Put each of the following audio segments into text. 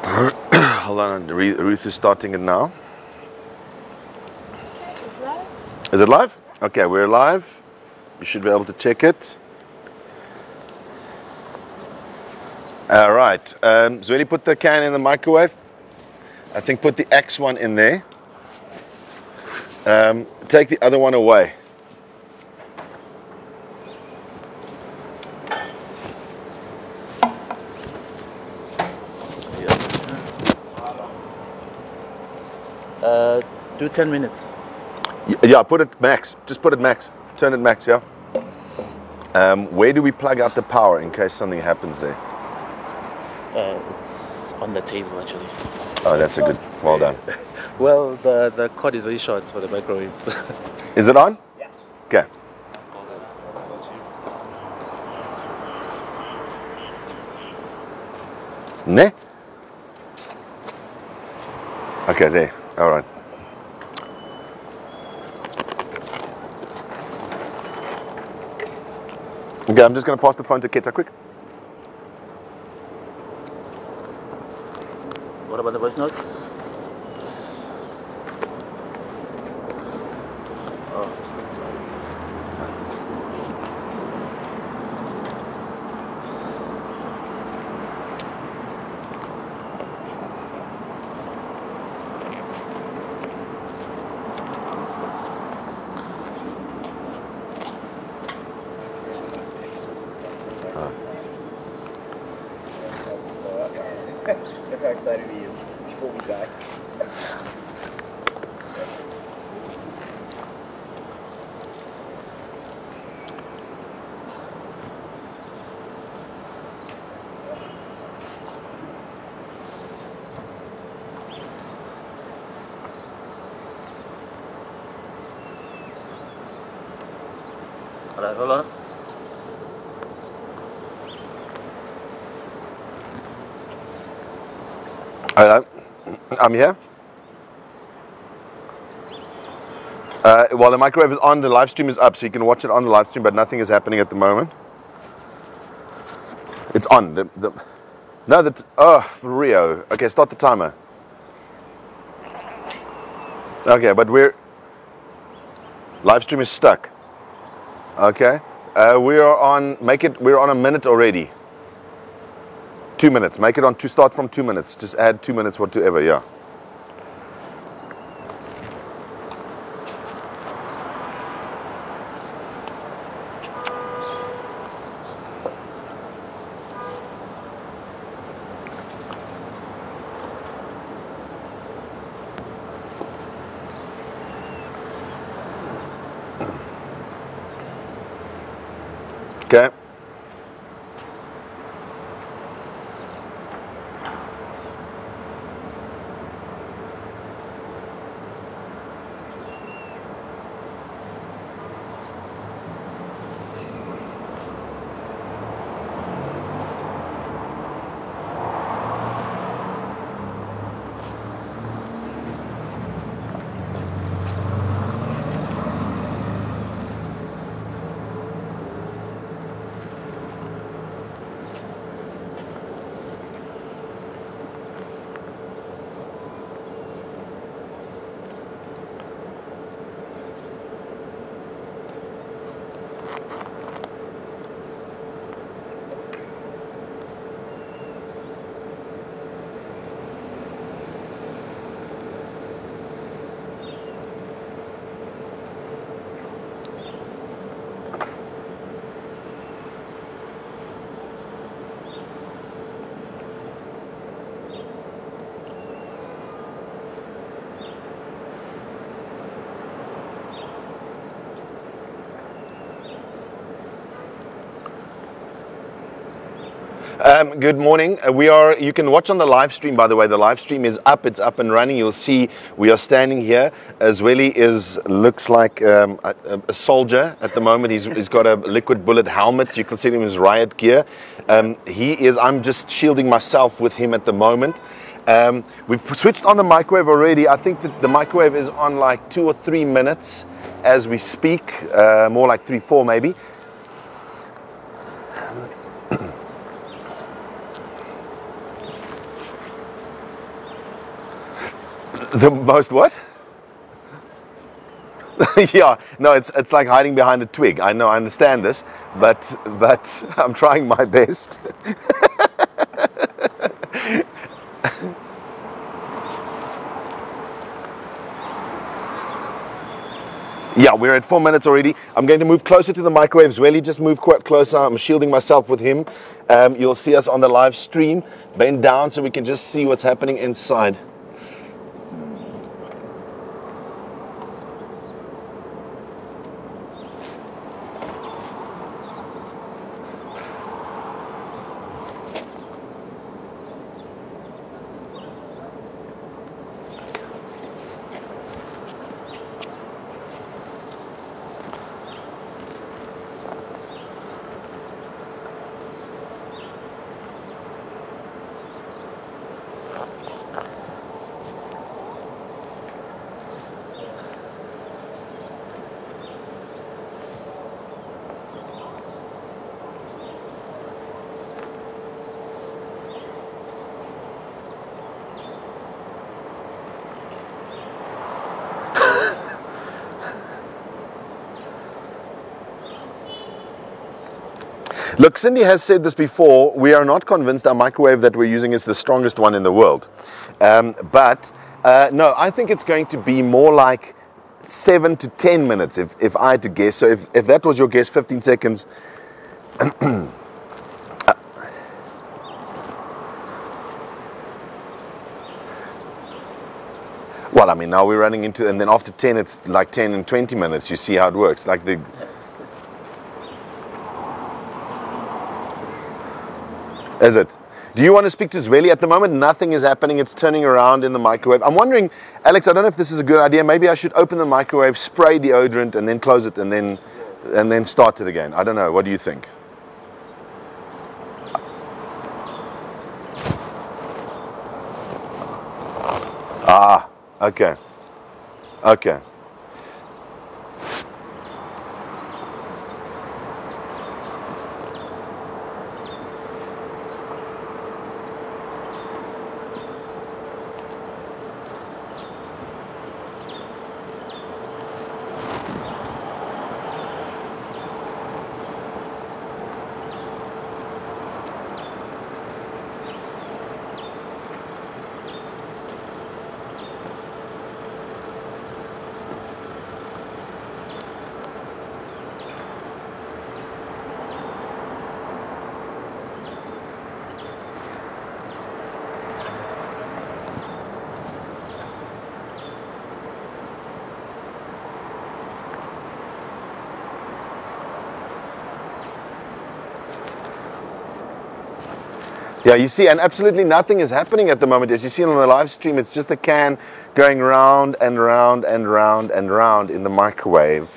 Hold on, Ruth is starting it now. It's live? Is it live? Okay, we're live. You should be able to check it. All right, Zweli, put the can in the microwave. I think put the X one in there. Take the other one away. Do 10 minutes. Yeah, put it max. Just put it max. Turn it max, yeah. Where do we plug out the power in case something happens there? It's on the table actually. Oh, that's a good. Well done. Well, the cord is very short for the microwaves. Is it on? Yeah. Okay. Ne? Okay, there. All right. Okay, I'm just going to pass the phone to Keta quick. What about the voice note? Look how excited he is before we die. Alright, hold on. Hello, I'm here. While the microwave is on, the live stream is up, so you can watch it on the live stream, but nothing is happening at the moment. It's on. Rio. Okay, start the timer. Okay, but live stream is stuck. Okay, we're on a minute already. 2 minutes. Make it on start from 2 minutes. Just add 2 minutes whatsoever, yeah. Okay. Good morning. You can watch on the live stream, by the way. The live stream is up. It's up and running. You'll see we are standing here. Zweli looks like a soldier at the moment. He's got a liquid bullet helmet. You can see him in his riot gear. I'm just shielding myself with him at the moment. We've switched on the microwave already. I think that the microwave is on like 2 or 3 minutes as we speak, more like 3, 4 maybe. The most what? Yeah, no, it's like hiding behind a twig. I know, I understand this, but I'm trying my best. Yeah, we're at 4 minutes already. I'm going to move closer to the microwave. Zweli, just move quite closer. I'm shielding myself with him. You'll see us on the live stream. Bend down so we can just see what's happening inside. Look, Cindy has said this before. We are not convinced our microwave that we're using is the strongest one in the world. But no, I think it's going to be more like 7 to 10 minutes if I had to guess. So if that was your guess, 15 seconds. Well, I mean, now we're running into, and then after 10, it's like 10 and 20 minutes. You see how it works. Like the... Is it? Do you want to speak to Zweli? At the moment, nothing is happening. It's turning around in the microwave. I'm wondering, Alex, I don't know if this is a good idea. Maybe I should open the microwave, spray deodorant, and then close it, and then start it again. I don't know. What do you think? Ah, okay. Okay. Yeah, you see, and absolutely nothing is happening at the moment. As you see on the live stream, it's just a can going round and round and round and round in the microwave.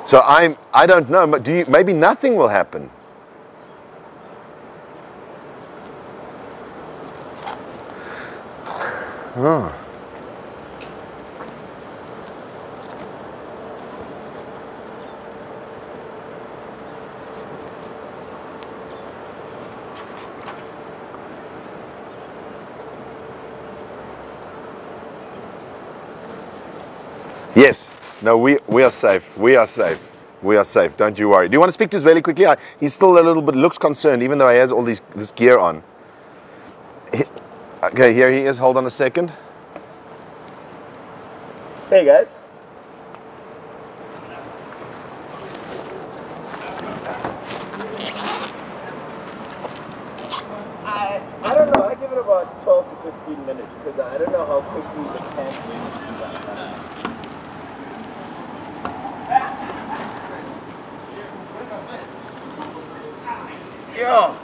So I don't know, but maybe nothing will happen. Oh. Yes. No, we are safe. We are safe. We are safe. Don't you worry. Do you want to speak to Zweli quickly? He's still a little bit, looks concerned, even though he has all this gear on. Okay, here he is. Hold on a second. Hey, guys. I don't know. I give it about 12 to 15 minutes because I don't know how quickly the can will do that. Yeah.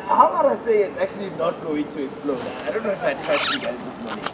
How about I say it's actually not going to explode? I don't know if I trust you guys this morning.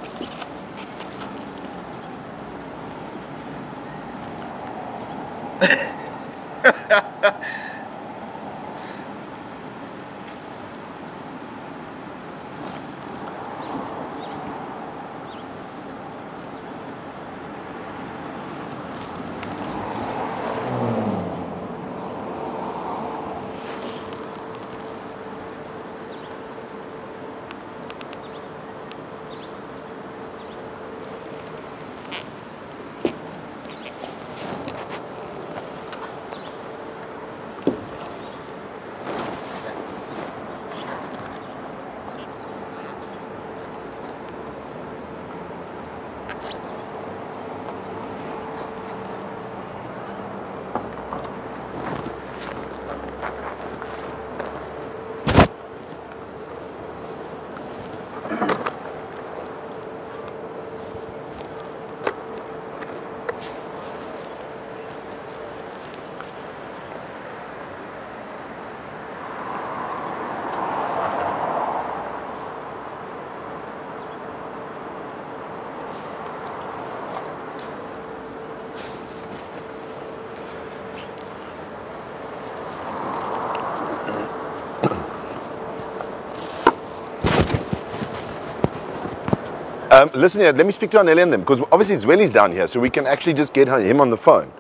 Listen here, let me speak to Anelli and them, because obviously Zweli's down here, so we can actually just get him on the phone.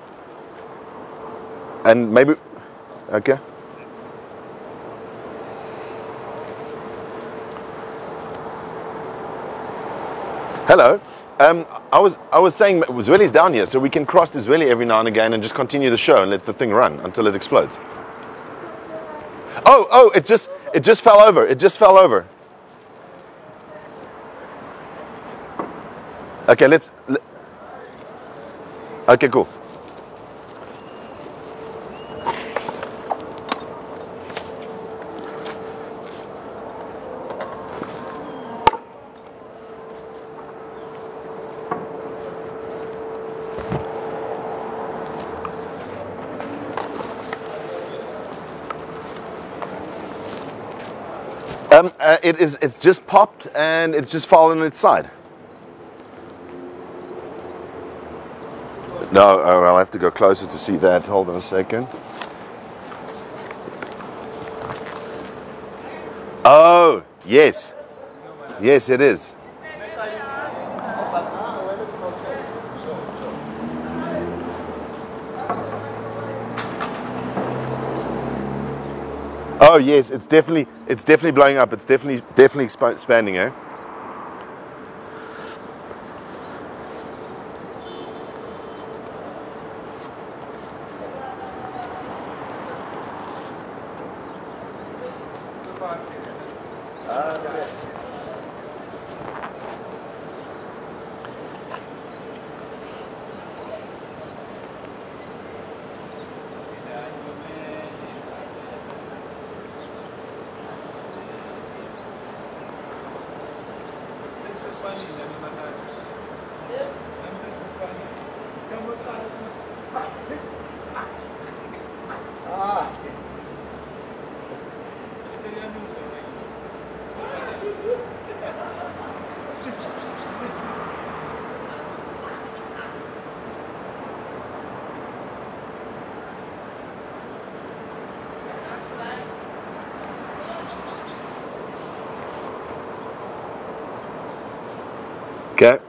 And maybe, okay. Hello. I was saying Zweli's down here, so we can cross to Zweli every now and again and just continue the show and let the thing run until it explodes. Oh, it just fell over. It just fell over. Okay, okay, cool. It's just popped and it's just fallen on its side. No, I'll have to go closer to see that. Hold on a second. Oh, yes. Yes, it is. Oh yes, it's definitely blowing up. It's definitely expanding, eh? Okay.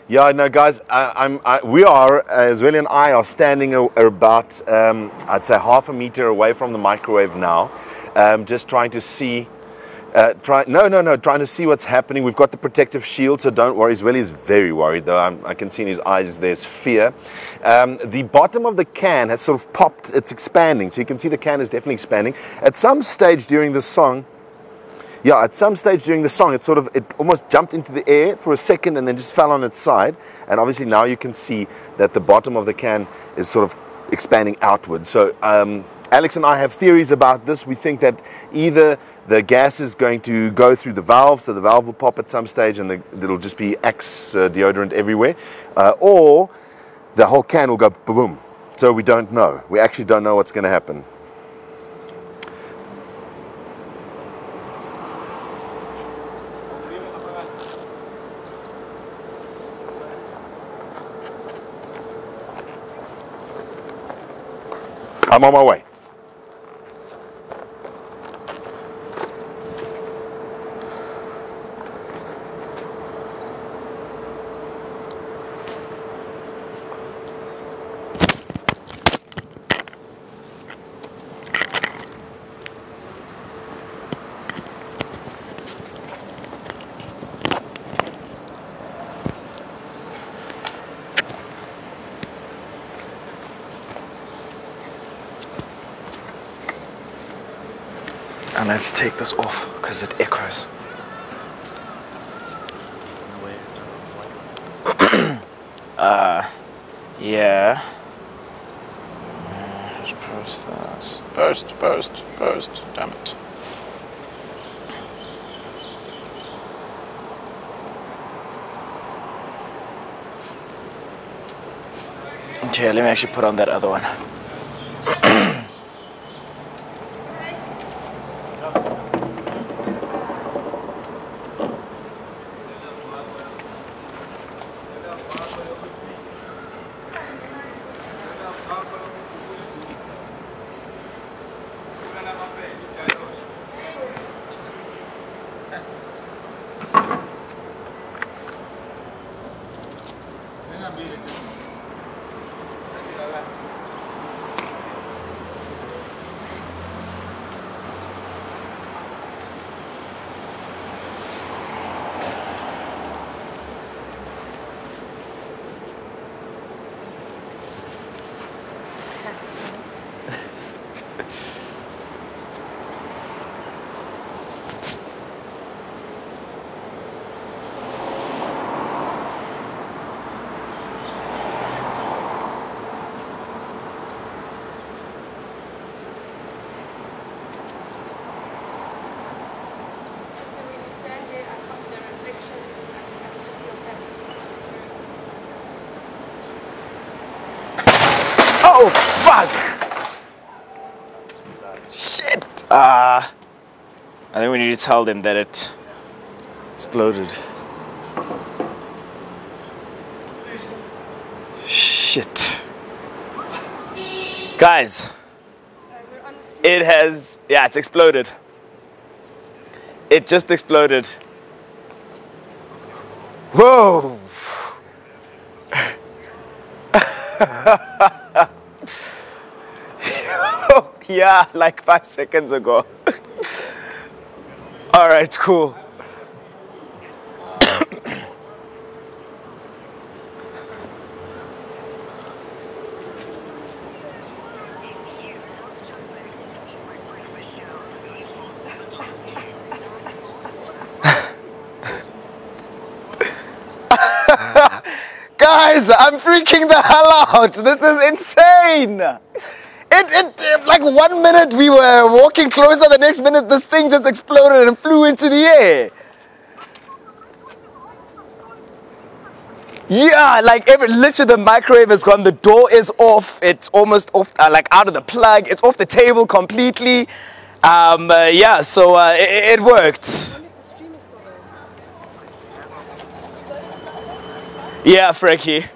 Yeah, no, guys, we are, Zweli and I are standing about, I'd say, half a meter away from the microwave now, just trying to see, trying to see what's happening. We've got the protective shield, so don't worry. Zweli is very worried, though. I can see in his eyes there's fear. The bottom of the can has sort of popped. It's expanding, so you can see the can is definitely expanding. At some stage during the song, it almost jumped into the air for a second and then just fell on its side. And obviously now you can see that the bottom of the can is sort of expanding outwards. So Alex and I have theories about this. We think that either the gas is going to go through the valve, so the valve will pop at some stage and it'll just be Axe deodorant everywhere, or the whole can will go boom. So we don't know. We actually don't know what's going to happen. I'm on my way. And let's take this off because it echoes. Yeah. Just post this. Post. Damn it. Okay, let me actually put on that other one. Oh, fuck! Shit! I think we need to tell them that it exploded. Shit. Guys, it has, yeah, it's exploded. It just exploded. Whoa! Yeah, like 5 seconds ago. All right, cool. Guys, I'm freaking the hell out. This is insane. It like 1 minute we were walking closer, the next minute this thing just exploded and flew into the air. Yeah, like literally the microwave is gone, the door is off, it's almost off, like out of the plug, it's off the table completely. Yeah, so it worked. Yeah, Frankie.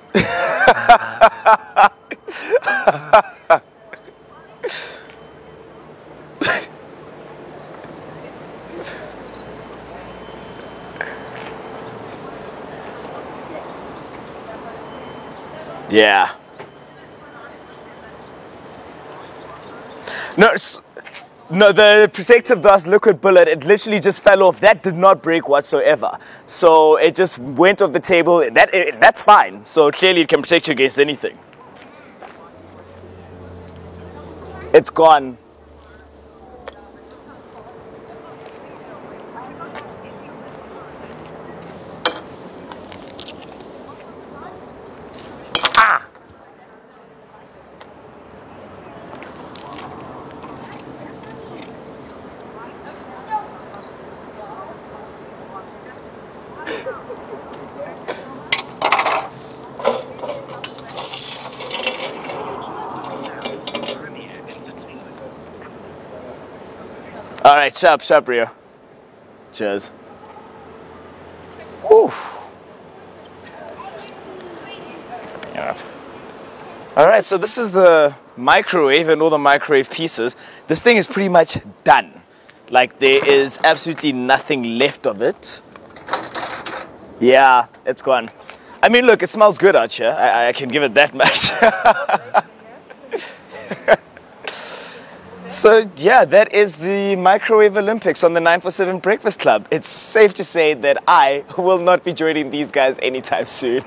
Yeah. No, the protective glass liquid bullet, it literally just fell off. That did not break whatsoever. So it just went off the table. That's fine. So clearly it can protect you against anything. It's gone. All right, sharp, Rio. Cheers. Whew. Yeah. All right, so this is the microwave and all the microwave pieces. This thing is pretty much done. Like there is absolutely nothing left of it. Yeah, it's gone. I mean, look, it smells good out here. I can give it that much. So yeah, that is the Microwave Olympics on the 947 Breakfast Club. It's safe to say that I will not be joining these guys anytime soon.